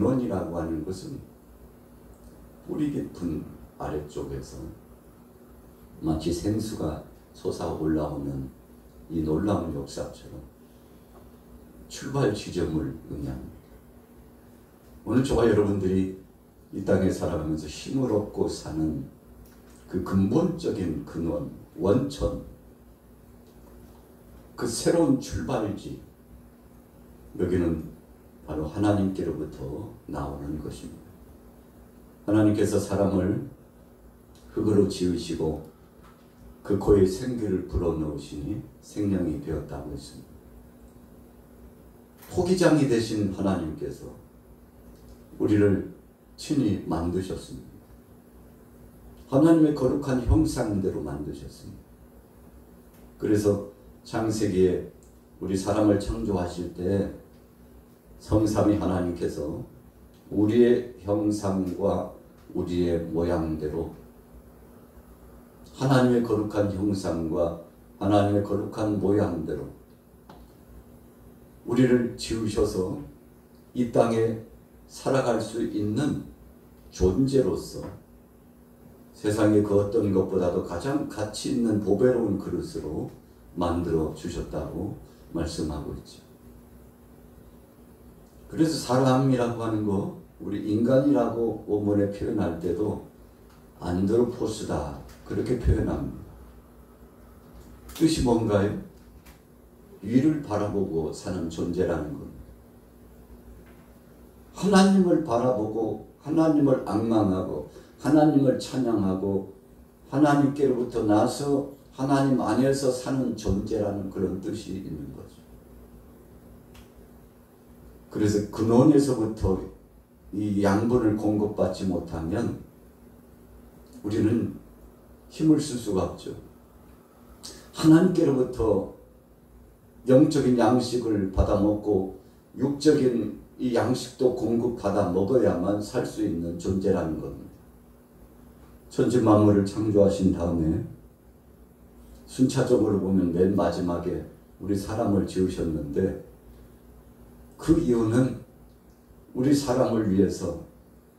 근원이라고 하는 것은 뿌리 깊은 아래쪽에서 마치 생수가 솟아 올라오는 이 놀라운 역사처럼 출발 지점을 의미합니다. 오늘 저와 여러분들이 이 땅에 살아가면서 힘을 얻고 사는 그 근본적인 근원, 원천, 그 새로운 출발지, 여기는 바로 하나님께로부터 나오는 것입니다. 하나님께서 사람을 흙으로 지으시고 그 코에 생기를 불어넣으시니 생명이 되었다고 했습니다. 토기장이 되신 하나님께서 우리를 친히 만드셨습니다. 하나님의 거룩한 형상대로 만드셨습니다. 그래서 창세기에 우리 사람을 창조하실 때 성삼위 하나님께서 우리의 형상과 우리의 모양대로 하나님의 거룩한 형상과 하나님의 거룩한 모양대로 우리를 지으셔서 이 땅에 살아갈 수 있는 존재로서 세상의 그 어떤 것보다도 가장 가치 있는 보배로운 그릇으로 만들어 주셨다고 말씀하고 있죠. 그래서 사람이라고 하는 거, 우리 인간이라고 원문에 표현할 때도 안드로포스다 그렇게 표현합니다. 뜻이 뭔가요? 위를 바라보고 사는 존재라는 겁니다. 하나님을 바라보고 하나님을 앙망하고 하나님을 찬양하고 하나님께로부터 나서 하나님 안에서 사는 존재라는 그런 뜻이 있는 거죠. 그래서 근원에서부터 이 양분을 공급받지 못하면 우리는 힘을 쓸 수가 없죠. 하나님께로부터 영적인 양식을 받아 먹고 육적인 이 양식도 공급받아 먹어야만 살 수 있는 존재라는 겁니다. 천지 만물을 창조하신 다음에 순차적으로 보면 맨 마지막에 우리 사람을 지으셨는데 그 이유는 우리 사람을 위해서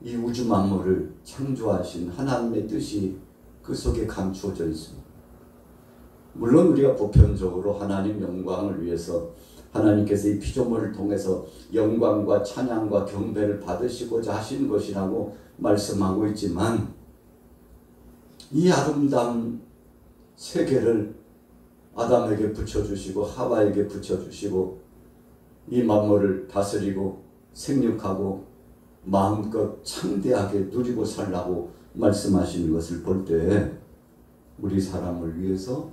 이 우주 만물을 창조하신 하나님의 뜻이 그 속에 감추어져 있습니다. 물론 우리가 보편적으로 하나님 영광을 위해서 하나님께서 이 피조물을 통해서 영광과 찬양과 경배를 받으시고자 하신 것이라고 말씀하고 있지만 이 아름다운 세계를 아담에게 붙여주시고 하와에게 붙여주시고 이 만물을 다스리고 생육하고 마음껏 창대하게 누리고 살라고 말씀하신 것을 볼 때 우리 사람을 위해서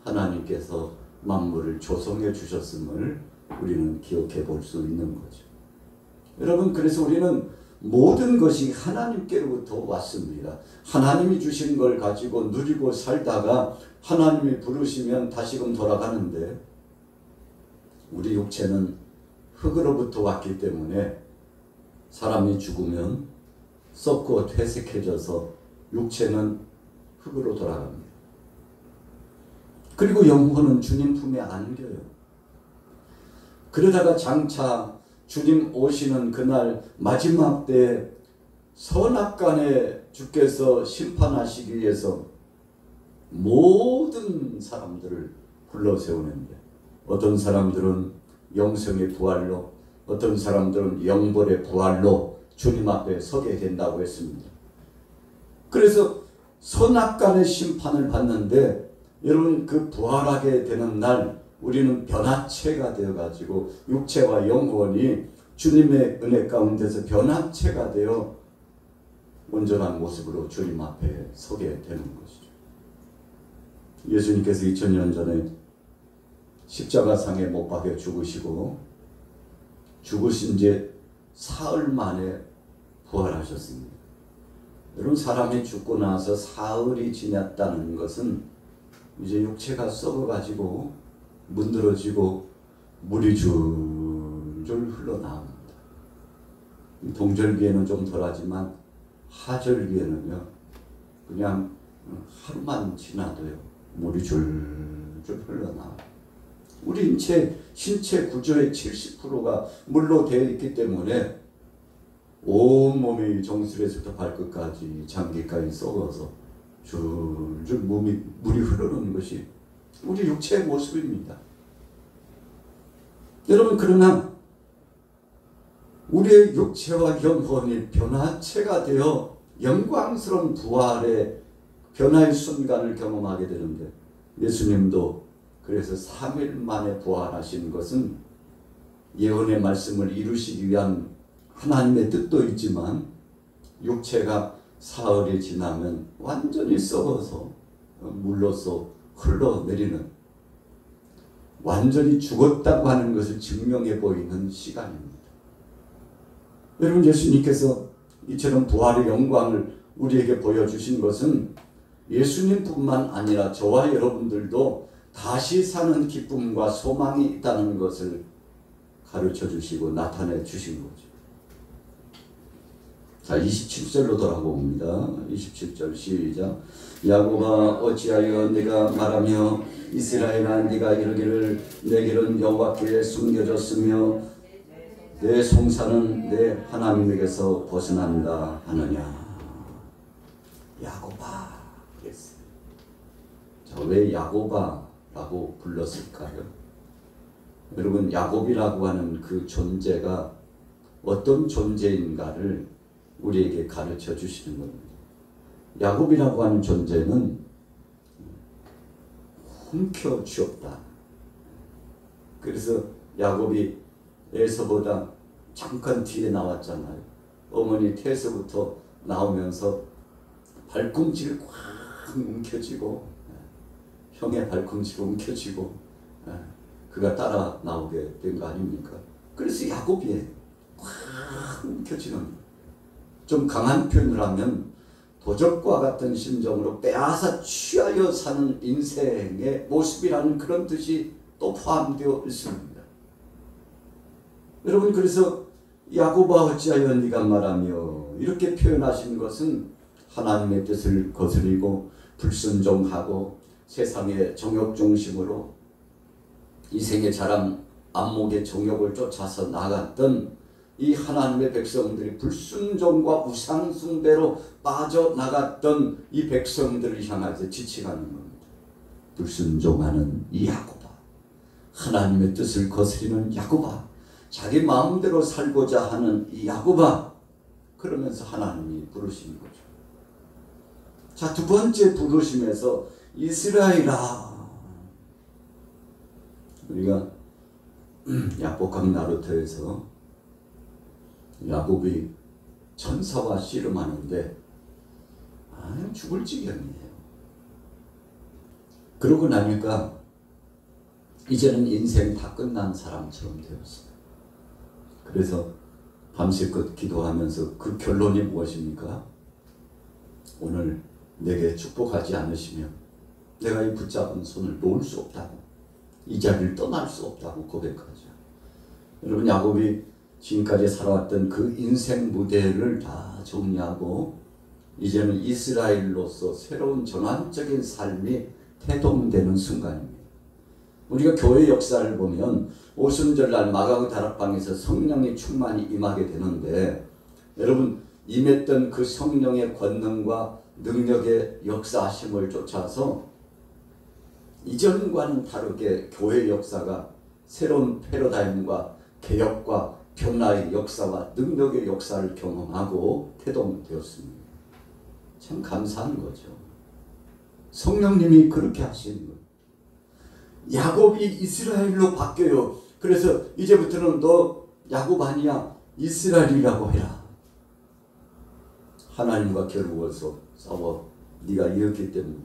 하나님께서 만물을 조성해 주셨음을 우리는 기억해 볼 수 있는 거죠. 여러분, 그래서 우리는 모든 것이 하나님께로부터 왔습니다. 하나님이 주신 걸 가지고 누리고 살다가 하나님이 부르시면 다시금 돌아가는데 우리 육체는 흙으로부터 왔기 때문에 사람이 죽으면 썩고 퇴색해져서 육체는 흙으로 돌아갑니다. 그리고 영혼은 주님 품에 안겨요. 그러다가 장차 주님 오시는 그날 마지막 때 선악간에 주께서 심판하시기 위해서 모든 사람들을 불러 세우는데 어떤 사람들은 영성의 부활로, 어떤 사람들은 영벌의 부활로 주님 앞에 서게 된다고 했습니다. 그래서 선악간의 심판을 받는데 여러분, 그 부활하게 되는 날 우리는 변화체가 되어가지고 육체와 영혼이 주님의 은혜 가운데서 변화체가 되어 온전한 모습으로 주님 앞에 서게 되는 것이죠. 예수님께서 2000년 전에 십자가상에 못 박혀 죽으시고 죽으신 지 사흘 만에 부활하셨습니다. 여러분, 사람이 죽고 나서 사흘이 지났다는 것은 이제 육체가 썩어가지고 문드러지고 물이 줄줄 흘러나옵니다. 동절기에는 좀 덜하지만 하절기에는요 그냥 하루만 지나도요 물이 줄줄 흘러나옵니다. 우리 신체 구조의 70%가 물로 되어 있기 때문에 온몸이 정수리에서부터 발끝까지 장기까지 썩어서 줄줄 물이 흐르는 것이 우리 육체의 모습입니다. 여러분, 그러나 우리의 육체와 영혼이 변화체가 되어 영광스러운 부활의 변화의 순간을 경험하게 되는데, 예수님도 그래서 3일 만에 부활하신 것은 예언의 말씀을 이루시기 위한 하나님의 뜻도 있지만, 육체가 사흘이 지나면 완전히 썩어서 물로서 흘러내리는, 완전히 죽었다고 하는 것을 증명해 보이는 시간입니다. 여러분, 예수님께서 이처럼 부활의 영광을 우리에게 보여주신 것은 예수님뿐만 아니라 저와 여러분들도 다시 사는 기쁨과 소망이 있다는 것을 가르쳐 주시고 나타내 주신 거죠. 자, 27절로 돌아봅니다. 27절 시작. 야곱아, 어찌하여 네가 말하며 이스라엘아, 네가 이르기를 내 길은 여호와께 숨겨졌으며 내 송사는 내 하나님에게서 벗어난다 하느냐. 야곱아 그랬어요. 자, 왜 야곱아라고 불렀을까요? 여러분, 야곱이라고 하는 그 존재가 어떤 존재인가를 우리에게 가르쳐 주시는 겁니다. 야곱이라고 하는 존재는 훔켜주었다. 그래서 야곱이 에서보다 잠깐 뒤에 나왔잖아요. 어머니 태에서부터 나오면서 발꿈치를 꽉 움켜쥐고, 형의 발꿈치를 움켜쥐고 그가 따라 나오게 된 거 아닙니까? 그래서 야곱이 꽉 움켜쥐는, 좀 강한 표현을 하면 도적과 같은 심정으로 빼앗아 취하여 사는 인생의 모습이라는 그런 뜻이 또 포함되어 있습니다. 여러분, 그래서 야곱아 어찌하여 네가 말하며 이렇게 표현하신 것은 하나님의 뜻을 거스리고 불순종하고 세상의 정욕 중심으로 이생의 자랑 안목의 정욕을 쫓아서 나갔던 이 하나님의 백성들이 불순종과 우상숭배로 빠져나갔던 이 백성들을 향해서 지칭하는 겁니다. 불순종하는 이 야곱아, 하나님의 뜻을 거스리는 야곱아, 자기 마음대로 살고자 하는 이 야곱아, 그러면서 하나님이 부르시는 거죠. 자, 두 번째 부르심에서 이스라엘아, 우리가 야복강 나루터에서 야곱이 천사와 씨름하는데 죽을 지경이에요. 그러고 나니까 이제는 인생 다 끝난 사람처럼 되었어요. 그래서 밤새껏 기도하면서 그 결론이 무엇입니까? 오늘 내게 축복하지 않으시면 내가 이 붙잡은 손을 놓을 수 없다고, 이 자리를 떠날 수 없다고 고백하죠. 여러분, 야곱이 지금까지 살아왔던 그 인생 무대를 다 정리하고 이제는 이스라엘로서 새로운 전환적인 삶이 태동되는 순간입니다. 우리가 교회 역사를 보면 오순절날 마가의 다락방에서 성령의 충만이 임하게 되는데, 여러분, 임했던 그 성령의 권능과 능력의 역사하심을 쫓아서 이전과는 다르게 교회 역사가 새로운 패러다임과 개혁과 변화의 역사와 능력의 역사를 경험하고 태동되었습니다. 참 감사한 거죠. 성령님이 그렇게 하시는 거예요. 야곱이 이스라엘로 바뀌어요. 그래서 이제부터는 너 야곱 아니야, 이스라엘이라고 해라. 하나님과 겨루어서 싸워 네가 이겼기 때문에.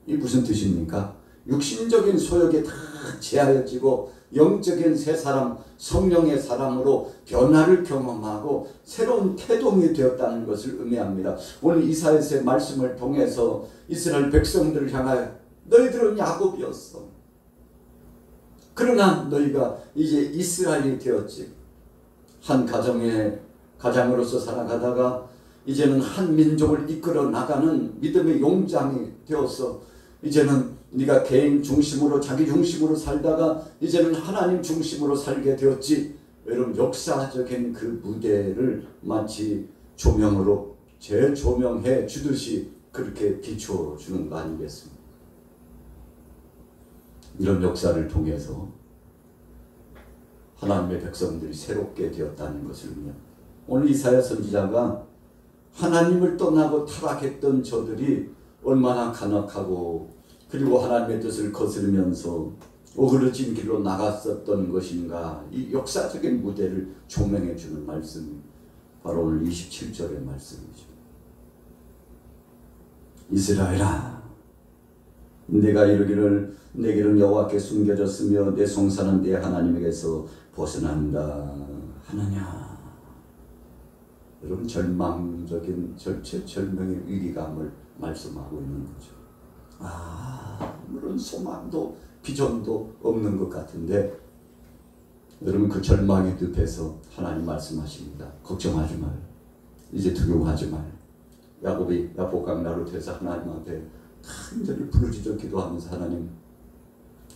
이게 무슨 뜻입니까? 육신적인 소욕에 다 제하여지고 영적인 새 사람, 성령의 사람으로 변화를 경험하고 새로운 태동이 되었다는 것을 의미합니다. 오늘 이사야서의 말씀을 통해서 이스라엘 백성들을 향하여 너희들은 야곱이었어. 그러나 너희가 이제 이스라엘이 되었지. 한 가장으로서 살아가다가 이제는 한 민족을 이끌어 나가는 믿음의 용장이 되었어. 이제는 네가 개인 중심으로 자기 중심으로 살다가 이제는 하나님 중심으로 살게 되었지. 여러분 역사적인 그 무대를 마치 조명으로 재조명해 주듯이 그렇게 비춰주는 거 아니겠습니까? 이런 역사를 통해서 하나님의 백성들이 새롭게 되었다는 것을요. 오늘 이사야 선지자가 하나님을 떠나고 타락했던 저들이 얼마나 간악하고 그리고 하나님의 뜻을 거스르면서 오그러진 길로 나갔었던 것인가, 이 역사적인 무대를 조명해 주는 말씀이 바로 오늘 27절의 말씀이죠. 이스라엘아, 내가 이르기를 내게는 여호와께 숨겨졌으며 내 송사는 내 하나님에게서 벗어난다 하느냐. 여러분 절망적인 절체절명의 위기감을 말씀하고 있는 거죠. 물론 소망도 비전도 없는 것 같은데 여러분 그 절망의 늪에서 하나님 말씀하십니다. 걱정하지 말. 이제 두려워하지 말. 야곱이 야복강 나룻에서 하나님 앞에 간절히 부르짖어 기도하면서 하나님,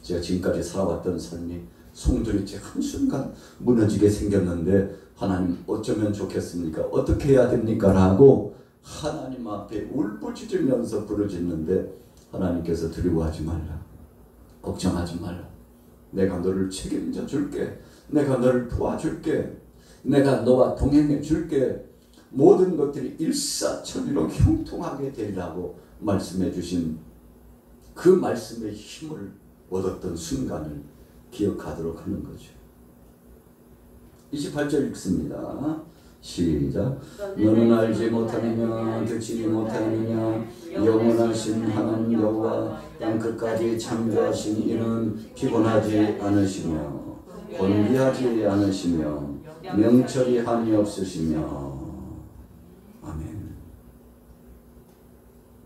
제가 지금까지 살아왔던 삶이 송두리째 한순간 무너지게 생겼는데 하나님 어쩌면 좋겠습니까? 어떻게 해야 됩니까? 라고 하나님 앞에 울부짖으면서 부르짖는데 하나님께서 두려워하지 말라. 걱정하지 말라. 내가 너를 책임져 줄게. 내가 너를 도와줄게. 내가 너와 동행해 줄게. 모든 것들이 일사천리로 형통하게 되리라고 말씀해 주신 그 말씀의 힘을 얻었던 순간을 기억하도록 하는 거죠. 28절 읽습니다. 시작. 너는 알지 못하느냐 듣지 못하느냐 영원하신 하나님 여호와 땅 끝까지 창조하신 이는 피곤하지 않으시며 곤비하지 않으시며 명철이 한이 없으시며. 아멘.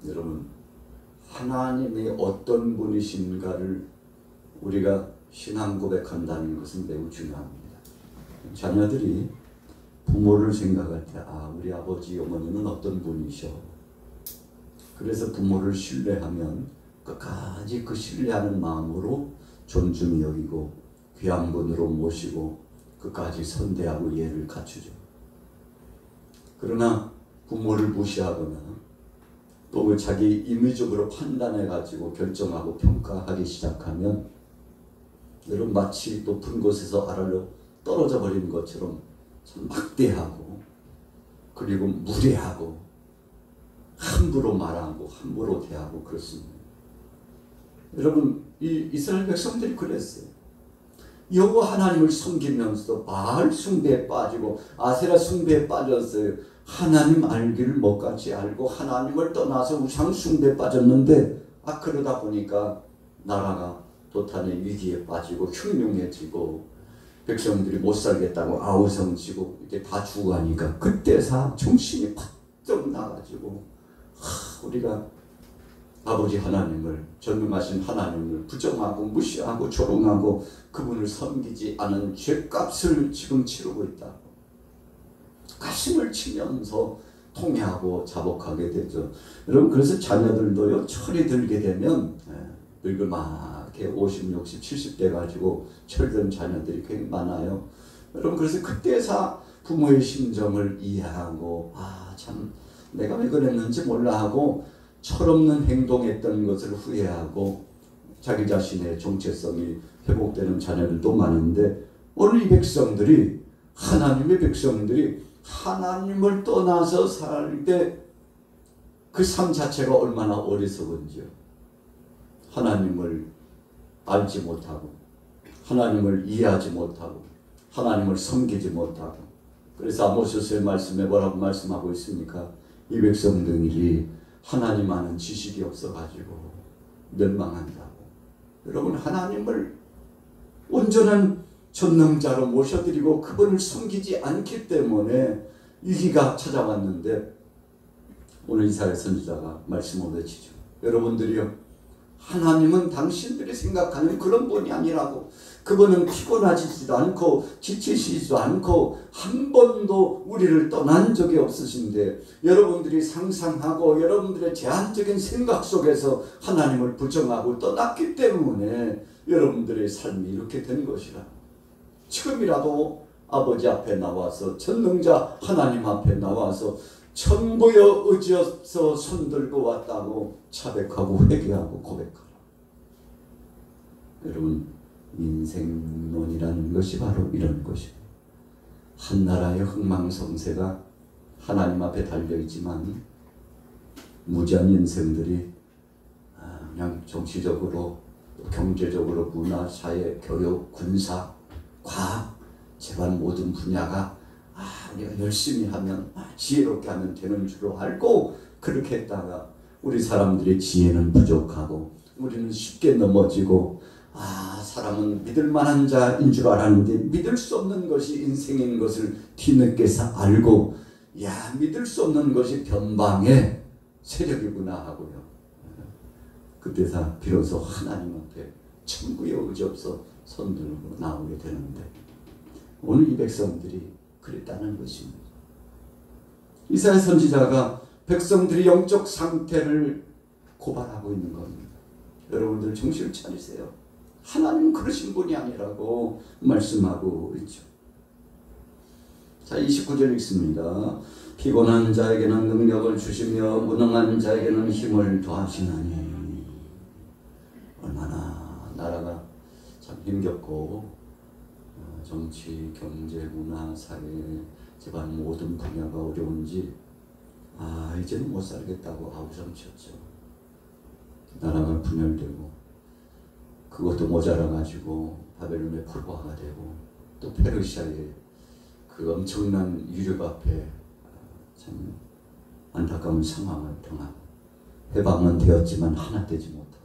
여러분 하나님이 어떤 분이신가를 우리가 신앙 고백한다는 것은 매우 중요합니다. 자녀들이 부모를 생각할 때 우리 아버지 어머니는 어떤 분이셔. 그래서 부모를 신뢰하면 끝까지 그 신뢰하는 마음으로 존중히 여기고 귀한 분으로 모시고 끝까지 선대하고 예를 갖추죠. 그러나 부모를 무시하거나 또 자기 임의적으로 판단해가지고 결정하고 평가하기 시작하면 여러분 마치 높은 곳에서 아래로 떨어져 버리는 것처럼 참 막대하고 그리고 무례하고 함부로 말하고 함부로 대하고 그렇습니다. 여러분 이 이스라엘 백성들이 그랬어요. 여호와 하나님을 섬기면서도 바알 숭배에 빠지고 아세라 숭배에 빠졌어요. 하나님 알기를 못같이 알고 하나님을 떠나서 우상 숭배에 빠졌는데 그러다 보니까 나라가 도탄의 위기에 빠지고 흉흉해지고 백성들이 못 살겠다고 아우성치고 이렇게 다 죽어가니까 그때서 정신이 팍 나가지고 우리가 아버지 하나님을 전능하신 하나님을 부정하고 무시하고 조롱하고 그분을 섬기지 않은 죗값을 지금 치르고 있다고 가슴을 치면서 통회하고 자복하게 되죠. 여러분 그래서 자녀들도요 철이 들게 되면 늙을만하게 50, 60, 70대 가지고 철든 자녀들이 굉장히 많아요. 여러분 그래서 그때서 부모의 심정을 이해하고 참 내가 왜 그랬는지 몰라 하고 철없는 행동했던 것을 후회하고 자기 자신의 정체성이 회복되는 자녀들도 많은데 오늘 이 백성들이 하나님의 백성들이 하나님을 떠나서 살 때 그 삶 자체가 얼마나 어리석은지요. 하나님을 알지 못하고 하나님을 이해하지 못하고 하나님을 섬기지 못하고 그래서 아모스의 말씀에 뭐라고 말씀하고 있습니까? 이 백성들이 하나님 아는 지식이 없어가지고 멸망한다고. 여러분 하나님을 온전한 전능자로 모셔드리고 그분을 섬기지 않기 때문에 위기가 찾아왔는데 오늘 이사야 선지자가 말씀을 외치죠. 여러분들이요 하나님은 당신들이 생각하는 그런 분이 아니라고. 그분은 피곤하지도 않고 지치시지도 않고 한 번도 우리를 떠난 적이 없으신데 여러분들이 상상하고 여러분들의 제한적인 생각 속에서 하나님을 부정하고 떠났기 때문에 여러분들의 삶이 이렇게 된 것이라. 지금이라도 아버지 앞에 나와서 전능자 하나님 앞에 나와서 천부여 의지어서 손들고 왔다고 자백하고 회개하고 고백하라. 여러분, 인생론이라는 것이 바로 이런 것입니다. 한 나라의 흥망성쇠가 하나님 앞에 달려있지만 무지한 인생들이 그냥 정치적으로, 경제적으로, 문화, 사회, 교육, 군사, 과학, 제발 모든 분야가 내가 열심히 하면, 지혜롭게 하면 되는 줄 알고 그렇게 했다가 우리 사람들의 지혜는 부족하고 우리는 쉽게 넘어지고, 사람은 믿을 만한 자인 줄 알았는데 믿을 수 없는 것이 인생인 것을 뒤늦게서 알고, 믿을 수 없는 것이 변방의 세력이구나 하고요. 그때서 비로소 하나님 앞에 천구의 의지없어 손들고 나오게 되는데, 오늘 이 백성들이 그랬다는 것입니다. 이사야 선지자가 백성들이 영적 상태를 고발하고 있는 겁니다. 여러분들 정신을 차리세요. 하나님은 그러신 분이 아니라고 말씀하고 있죠. 자, 29절 읽습니다. 피곤한 자에게는 능력을 주시며 무능한 자에게는 힘을 더하시나니. 얼마나 나라가 참 힘겹고 정치, 경제, 문화, 사회, 집안 모든 분야가 어려운지 이제는 못 살겠다고 아우성쳤죠. 나라가 분열되고 그것도 모자라가지고 바벨론의 포로가 되고 또 페르시아의 그 엄청난 유력 앞에 참 안타까운 상황을 당하고 해방은 되었지만 하나 되지 못하고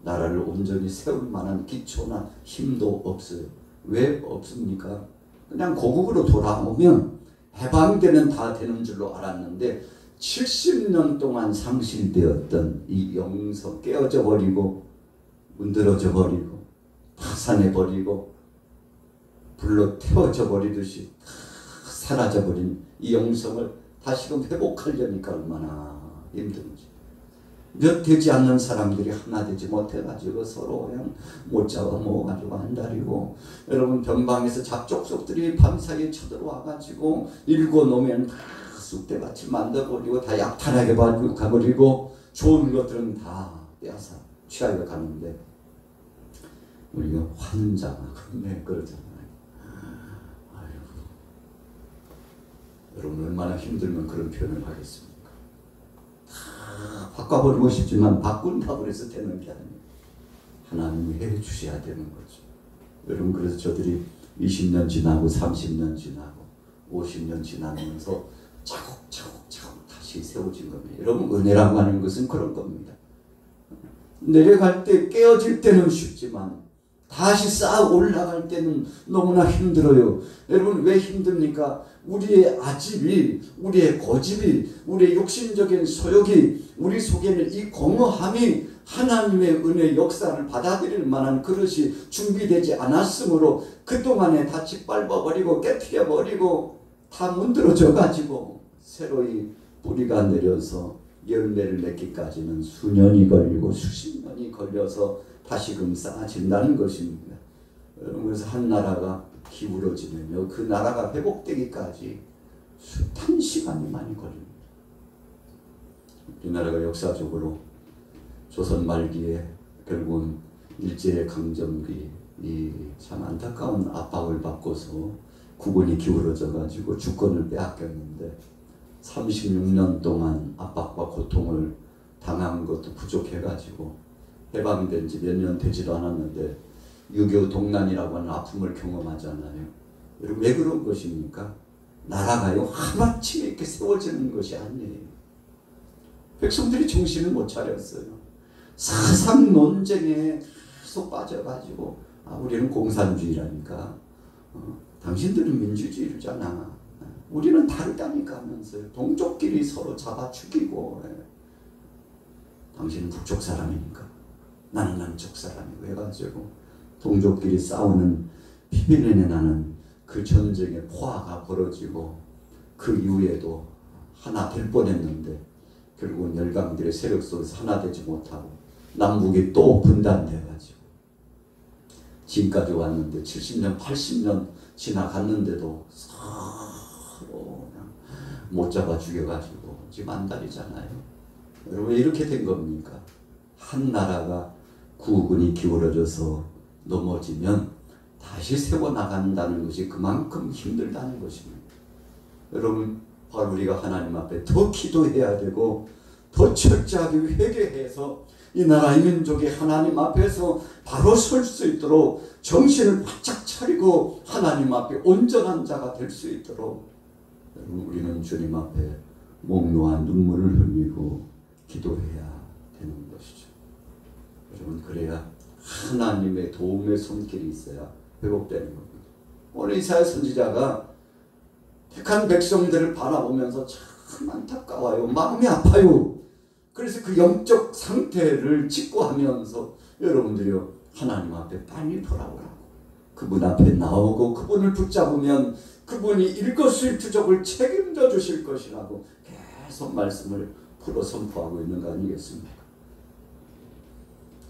나라를 온전히 세울 만한 기초나 힘도 없어요. 왜 없습니까? 그냥 고국으로 돌아오면 해방되면 다 되는 줄로 알았는데 70년 동안 상실되었던 이 영성 깨어져 버리고 문드러져 버리고 파산해 버리고 불로 태워져 버리듯이 다 사라져 버린 이 영성을 다시금 회복하려니까 얼마나 힘든지. 몇 되지 않는 사람들이 하나 되지 못해가지고 서로 그냥 못 잡아 먹어가지고 한다리고, 여러분 변방에서 잡족속들이 밤사이에 쳐들어와가지고 일궈 놓으면 다 쑥대밭을 만들어버리고 다 약탈하게 가버리고 좋은 것들은 다 빼앗아 취하여 가는데 우리가 환장하고 그러잖아요. 여러분 얼마나 힘들면 그런 표현을 하겠습니까? 다 바꿔버리고 싶지만 바꾼다고 해서 되는 게 아니에요. 하나님이 해주셔야 되는 거죠. 여러분 그래서 저들이 20년 지나고 30년 지나고 50년 지나면서 차곡차곡 다시 세워진 겁니다. 여러분 은혜라고 하는 것은 그런 겁니다. 내려갈 때 깨어질 때는 쉽지만 다시 쌓아 올라갈 때는 너무나 힘들어요. 여러분 왜 힘듭니까? 우리의 아집이, 우리의 고집이, 우리의 욕심적인 소욕이, 우리 속에는 이 공허함이 하나님의 은혜 역사를 받아들일 만한 그릇이 준비되지 않았으므로 그동안에 다 짓밟아버리고 깨트려버리고 다 문드러져가지고 새로이 뿌리가 내려서 열매를 맺기까지는 수년이 걸리고 수십 년이 걸려서 다시금 쌓아진다는 것입니다. 그래서 한 나라가 기울어지면요, 그 나라가 회복되기까지 숱한 시간이 많이 걸립니다. 우리나라가 역사적으로 조선 말기에 결국은 일제강점기 이 참 안타까운 압박을 받고서 국군이 기울어져 가지고 주권을 빼앗겼는데 36년 동안 압박과 고통을 당한 것도 부족해 가지고 해방된 지 몇 년 되지도 않았는데 6.25 동란이라고 하는 아픔을 경험하잖아요. 여러분 왜 그런 것입니까? 나라가요 하루아침에 이렇게 세워지는 것이 아니에요. 백성들이 정신을 못 차렸어요. 사상 논쟁에 계속 빠져가지고 우리는 공산주의라니까 당신들은 민주주의잖아. 우리는 다르다니까 하면서요. 동족끼리 서로 잡아 죽이고 당신은 북쪽 사람이니까 나는 남쪽 사람이고 해가지고 동족끼리 싸우는 피비린내 나는 그 전쟁의 포화가 벌어지고 그 이후에도 하나 될 뻔했는데 결국은 열강들의 세력 속에서 하나 되지 못하고 남북이 또 분단돼가지고 지금까지 왔는데 70년, 80년 지나갔는데도 서로 그냥 못 잡아 죽여가지고 지금 안달이잖아요. 여러분 왜 이렇게 된 겁니까? 한 나라가 국군이 기울어져서 넘어지면 다시 세워나간다는 것이 그만큼 힘들다는 것입니다. 여러분 바로 우리가 하나님 앞에 더 기도해야 되고 더 철저하게 회개해서 이 나라 이 민족이 하나님 앞에서 바로 설 수 있도록 정신을 바짝 차리고 하나님 앞에 온전한 자가 될 수 있도록 여러분 우리는 주님 앞에 목 놓아 눈물을 흘리고 기도해야 되는 것이죠. 여러분 그래야 하나님의 도움의 손길이 있어야 회복되는 겁니다. 오늘 이사야 선지자가 택한 백성들을 바라보면서 참 안타까워요. 마음이 아파요. 그래서 그 영적 상태를 직고하면서 여러분들이요 하나님 앞에 빨리 돌아오라고 그분 앞에 나오고 그분을 붙잡으면 그분이 일거수일투족을 책임져 주실 것이라고 계속 말씀을 풀어 선포하고 있는 거 아니겠습니까?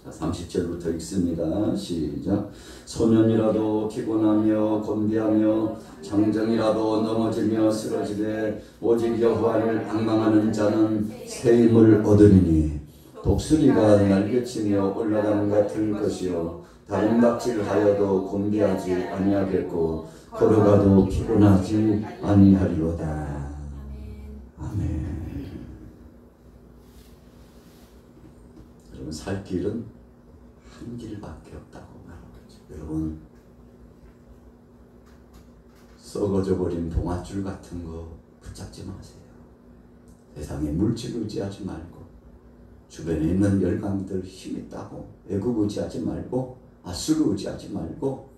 자, 30절부터 읽습니다. 시작. 소년이라도 피곤하며 곤비하며 장정이라도 넘어지며 쓰러지되 오직 여호와를 앙망하는 자는 새 힘을 얻으리니 독수리가 날개치며 올라가는 같을 것이요 다른 박질하여도 곤비하지 아니하겠고 걸어가도 피곤하지 아니하리로다. 아멘. 여러분 살 길은 한 길밖에 없다고 말하죠. 여러분 썩어져 버린 동아줄 같은 거 붙잡지 마세요. 세상에 물질 의지하지 말고 주변에 있는 열강들 힘 있다고 애국 의지하지 말고 아수르 의지하지 말고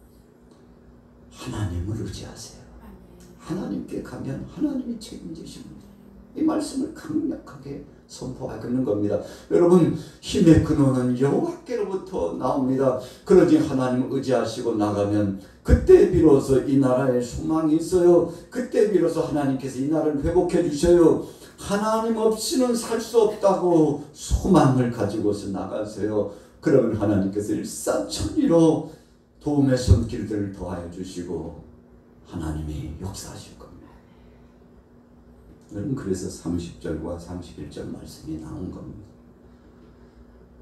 하나님을 의지하세요. 하나님께 가면 하나님이 책임지십니다. 이 말씀을 강력하게 선포하고 있는 겁니다. 여러분 힘의 근원은 여호와께로부터 나옵니다. 그러지 하나님을 의지하시고 나가면 그때 비로소 이 나라에 소망이 있어요. 그때 비로소 하나님께서 이 나라를 회복해 주셔요. 하나님 없이는 살 수 없다고 소망을 가지고서 나가세요. 그러면 하나님께서 일사천리로 도움의 손길들을 더하여 주시고 하나님이 역사하실 겁니다. 여러분 그래서 30절과 31절 말씀이 나온 겁니다.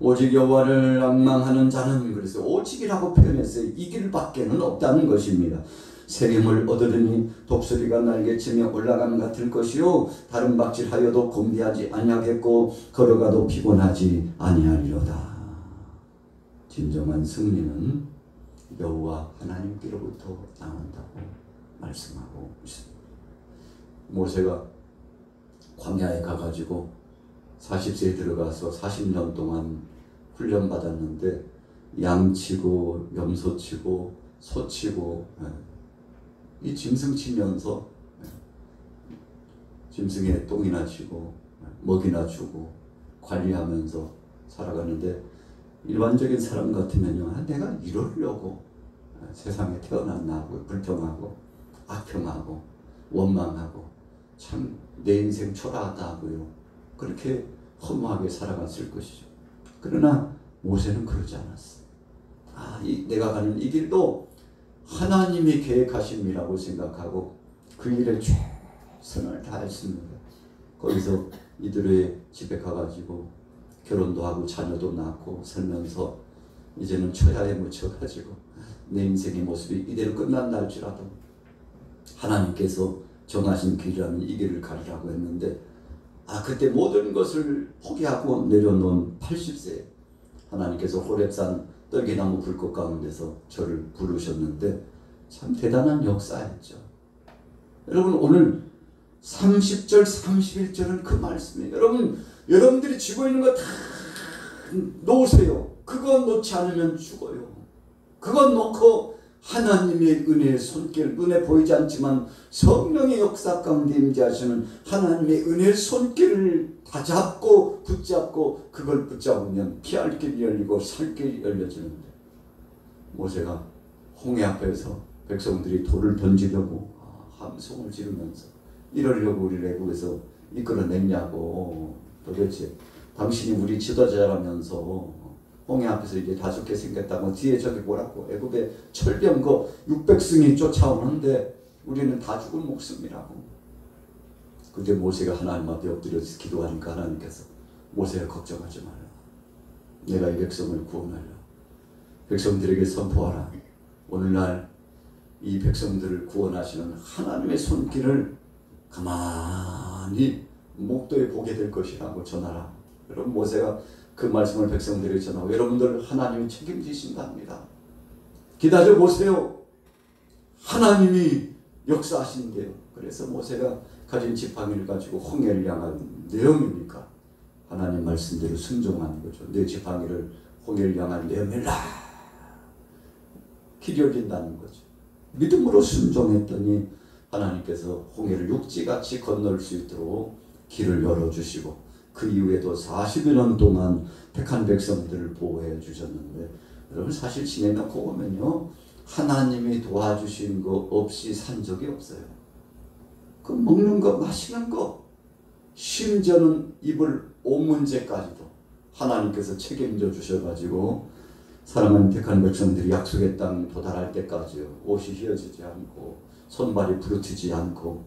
오직 여호와를 앙망하는 자는 그래서 오직이라고 표현했어요. 이 길밖에는 없다는 것입니다. 새 힘을 얻으리니 독수리가 날개치며 올라가는 같을 것이요 다른 박질하여도 곤비하지 아니하겠고 걸어가도 피곤하지 아니하리로다. 진정한 승리는 여호와 하나님께로부터 나온다고 말씀하고 있습니다. 모세가 광야에 가가지고 40세에 들어가서 40년 동안 훈련받았는데 양치고 염소치고 소치고 이 짐승 치면서 짐승에 똥이나 치고 먹이나 주고 관리하면서 살아가는데 일반적인 사람 같으면요 내가 이러려고 세상에 태어났나 하고 불평하고 악평하고 원망하고 참 내 인생 초라하다고요 그렇게 허무하게 살아갔을 것이죠. 그러나 모세는 그러지 않았어요. 내가 가는 이 길도 하나님이 계획하신 일이라고 생각하고 그 일에 최선을 다했습니다. 거기서 이들의 집에 가가지고 결혼도 하고 자녀도 낳고 살면서 이제는 초야에 묻혀가지고 내 인생의 모습이 이대로 끝난다 할지라도 하나님께서 정하신 길이라면 이 길을 가리라고 했는데 그때 모든 것을 포기하고 내려놓은 80세 하나님께서 호렙산 떨기나무 불꽃 가운데서 저를 부르셨는데 참 대단한 역사였죠. 여러분 오늘 30절 31절은 그 말씀이에요. 여러분들이 쥐고 있는 거 다 놓으세요. 그거 놓지 않으면 죽어요. 그거 놓고 하나님의 은혜의 손길, 은혜 보이지 않지만 성령의 역사 가운데 임재하시는 하나님의 은혜의 손길을 다 잡고 붙잡고 그걸 붙잡으면 피할 길이 열리고 살 길이 열려지는데 모세가 홍해 앞에서 백성들이 돌을 던지려고 함성을 지르면서 이러려고 우리 애국에서 이끌어냈냐고 도대체 당신이 우리 지도자라면서 홍해 앞에서 이제 다 죽게 생겼다고 뒤에 저기 뭐라고 애굽의 철병거 600승이 쫓아오는데 우리는 다 죽은 목숨이라고. 그때 모세가 하나님 앞에 엎드려서 기도하니까 하나님께서 모세야 걱정하지 마라. 내가 이 백성을 구원하려. 백성들에게 선포하라. 오늘날 이 백성들을 구원하시는 하나님의 손길을 가만히 목도에 보게 될 것이라고 전하라. 여러분 모세가 그 말씀을 백성들에게 전하고 여러분들 하나님이 책임지신답니다. 기다려 보세요. 하나님이 역사하신대요. 그래서 모세가 가진 지팡이를 가지고 홍해를 향한 내용이니까 하나님 말씀대로 순종하는 거죠. 내 지팡이를 홍해를 향한 내용이라 길이 열린다는 거죠. 믿음으로 순종했더니 하나님께서 홍해를 육지같이 건널 수 있도록 길을 열어주시고 그 이후에도 40여 년 동안 택한 백성들을 보호해 주셨는데 여러분 사실 지내놓고 보면요 하나님이 도와주신 거 없이 산 적이 없어요. 그 먹는 거 마시는 거 심지어는 입을 옷 문제까지도 하나님께서 책임져 주셔가지고 사랑하는 택한 백성들이 약속의 땅에 도달할 때까지요 옷이 휘어지지 않고 손발이 부르트지 않고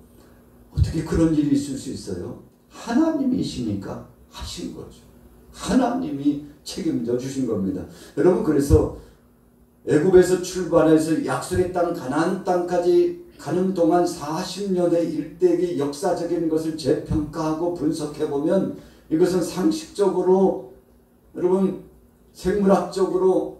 어떻게 그런 일이 있을 수 있어요? 하나님이시니까 하신 거죠. 하나님이 책임져 주신 겁니다. 여러분 그래서 애굽에서 출발해서 약속의 땅 가나안 땅까지 가는 동안 40년의 일대기 역사적인 것을 재평가하고 분석해보면 이것은 상식적으로 여러분 생물학적으로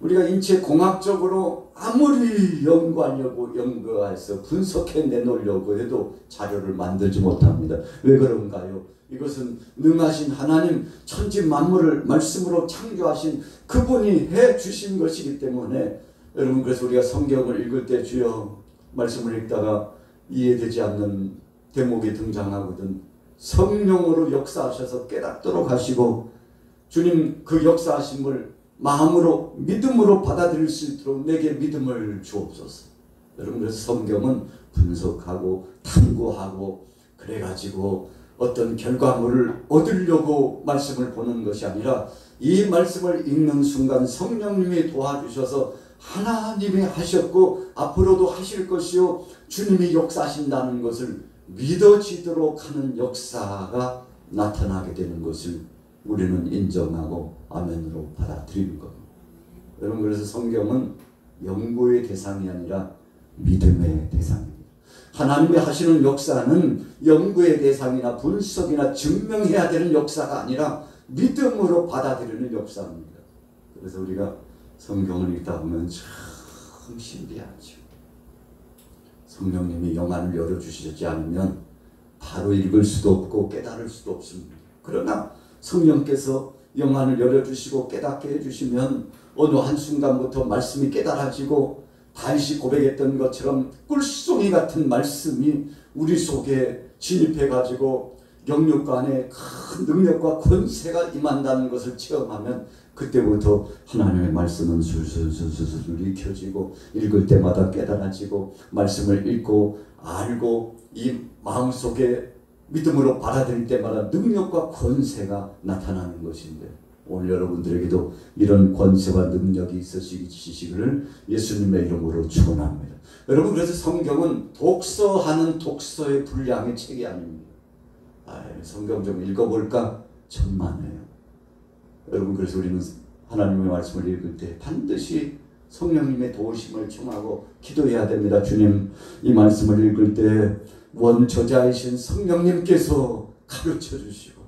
우리가 인체 공학적으로 아무리 연구해서 분석해 내놓으려고 해도 자료를 만들지 못합니다. 왜 그런가요? 이것은 능하신 하나님 천지 만물을 말씀으로 창조하신 그분이 해 주신 것이기 때문에 여러분 그래서 우리가 성경을 읽을 때 주여 말씀을 읽다가 이해되지 않는 대목이 등장하거든 성령으로 역사하셔서 깨닫도록 하시고 주님 그 역사하심을 마음으로 믿음으로 받아들일 수 있도록 내게 믿음을 주옵소서. 여러분 그래서 성경은 분석하고 탐구하고 그래가지고 어떤 결과물을 얻으려고 말씀을 보는 것이 아니라 이 말씀을 읽는 순간 성령님이 도와주셔서 하나님이 하셨고 앞으로도 하실 것이요 주님이 역사하신다는 것을 믿어지도록 하는 역사가 나타나게 되는 것을 우리는 인정하고 아멘으로 받아들이는 겁니다. 여러분 그래서 성경은 연구의 대상이 아니라 믿음의 대상입니다. 하나님이 하시는 역사는 연구의 대상이나 분석이나 증명해야 되는 역사가 아니라 믿음으로 받아들이는 역사입니다. 그래서 우리가 성경을 읽다 보면 참 신비하죠. 성령님이 영안을 열어주시지 않으면 바로 읽을 수도 없고 깨달을 수도 없습니다. 그러나 성령께서 영안을 열어주시고 깨닫게 해주시면 어느 한순간부터 말씀이 깨달아지고 다윗이 고백했던 것처럼 꿀송이 같은 말씀이 우리 속에 진입해가지고 영육과 안에 큰 능력과 권세가 임한다는 것을 체험하면 그때부터 하나님의 말씀은 술술술술 익혀지고 읽을 때마다 깨달아지고 말씀을 읽고 알고 이 마음속에 믿음으로 받아들일 때마다 능력과 권세가 나타나는 것인데 오늘 여러분들에게도 이런 권세와 능력이 있으시기를 예수님의 이름으로 축원합니다. 여러분 그래서 성경은 독서하는 독서의 분량의 책이 아닙니다. 성경 좀 읽어볼까? 천만에요. 여러분 그래서 우리는 하나님의 말씀을 읽을 때 반드시 성령님의 도우심을 청하고 기도해야 됩니다. 주님 이 말씀을 읽을 때 원저자이신 성령님께서 가르쳐 주시고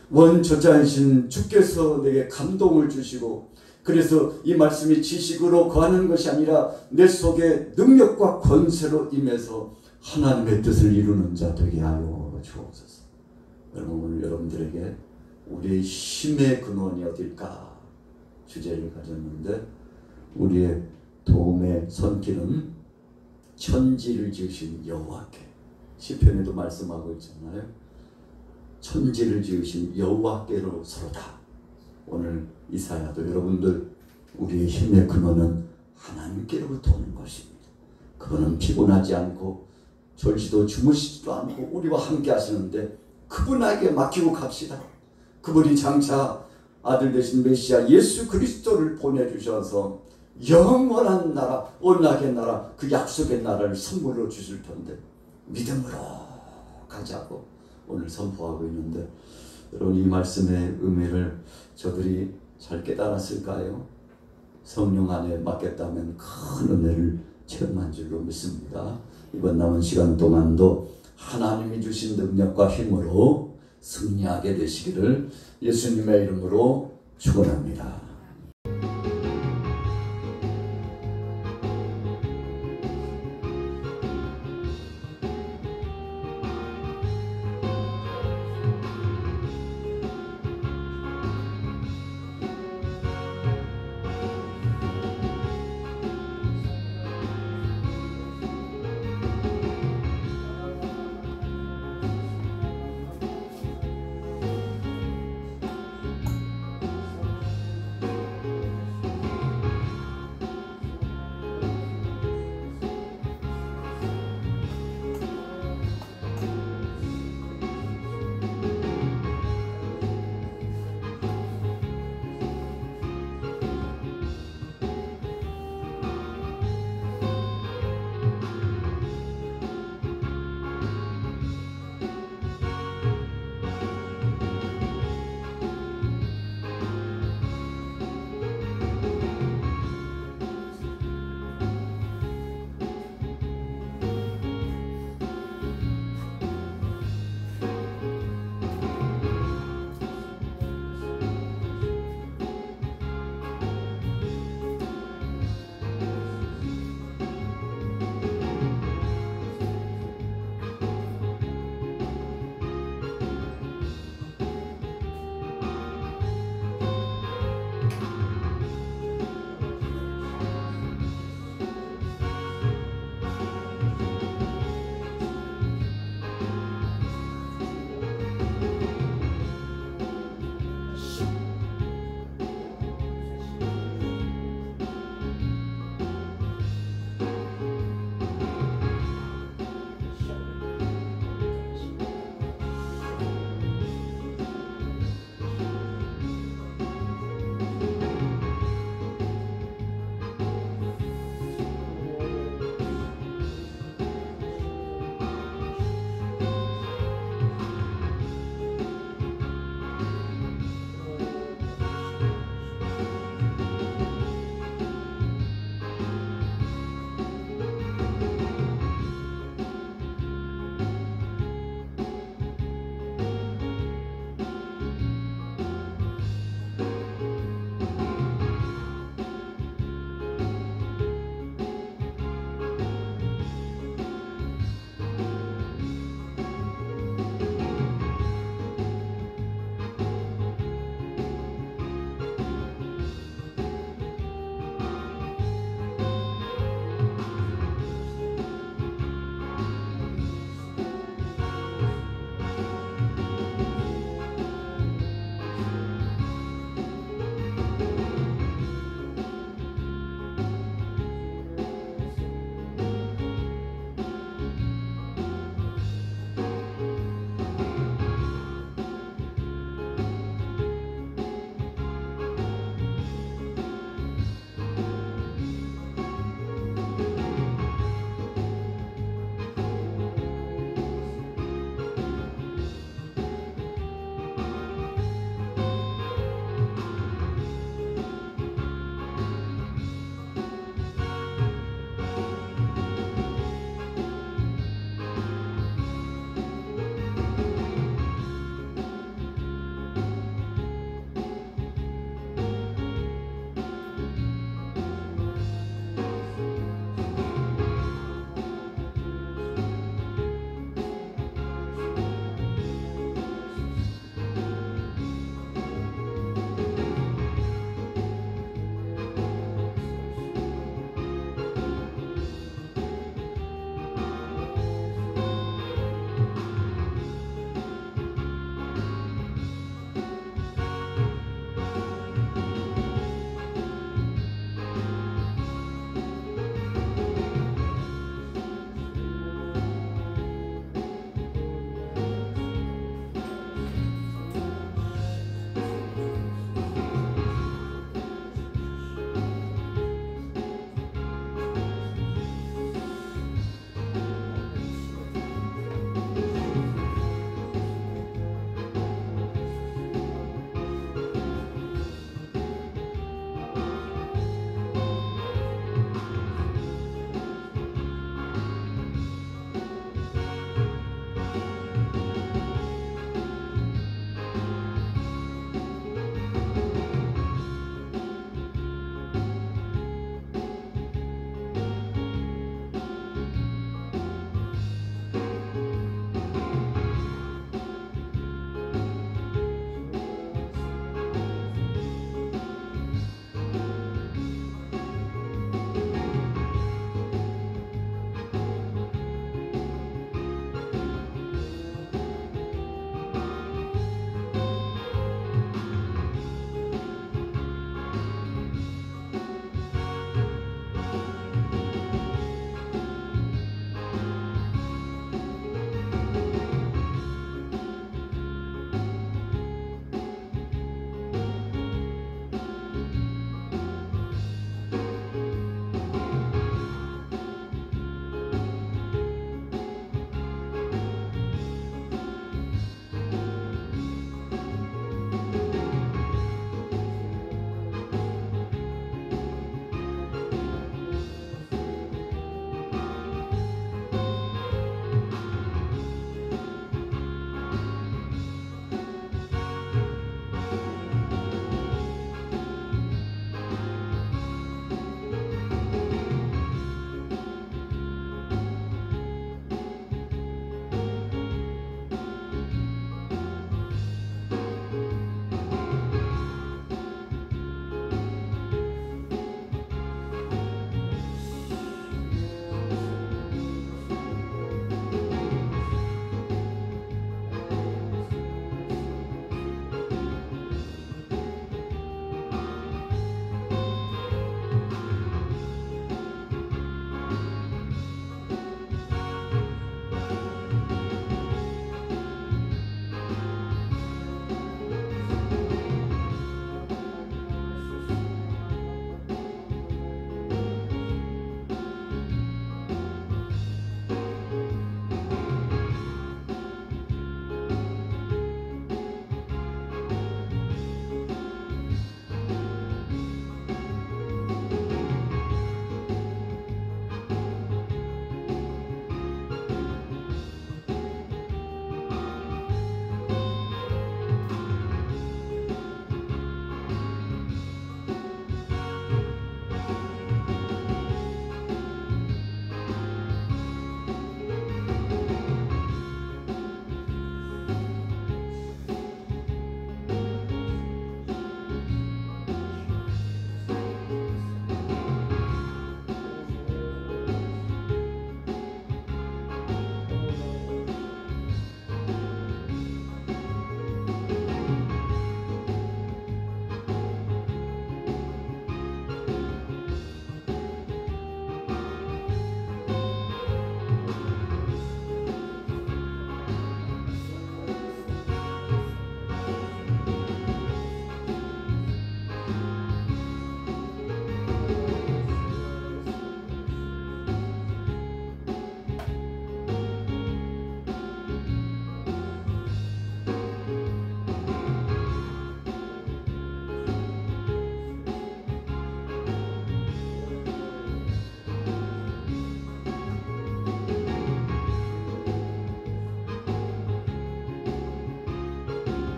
원저자이신 주께서 내게 감동을 주시고 그래서 이 말씀이 지식으로 거하는 것이 아니라 내 속에 능력과 권세로 임해서 하나님의 뜻을 이루는 자 되게 하여 주옵소서. 여러분 오늘 여러분들에게 우리의 힘의 근원이 어딜까 주제를 가졌는데 우리의 도움의 손길은 천지를 지으신 여호와께 시편에도 말씀하고 있잖아요. 천지를 지으신 여호와께로서로다. 오늘 이사야도 여러분들 우리의 힘의 근원은 하나님께로부터 오는 것입니다. 그분은 피곤하지 않고 졸지도 주무시지도 않고 우리와 함께 하시는데 그분에게 맡기고 갑시다. 그분이 장차 아들 되신 메시아 예수 그리스도를 보내주셔서 영원한 나라, 언약의 나라, 그 약속의 나라를 선물로 주실 텐데 믿음으로 가자고 오늘 선포하고 있는데, 여러분 이 말씀의 의미를 저들이 잘 깨달았을까요? 성령 안에 맡겼다면 큰 은혜를 체험한 줄로 믿습니다. 이번 남은 시간 동안도 하나님이 주신 능력과 힘으로 승리하게 되시기를 예수님의 이름으로 축원합니다.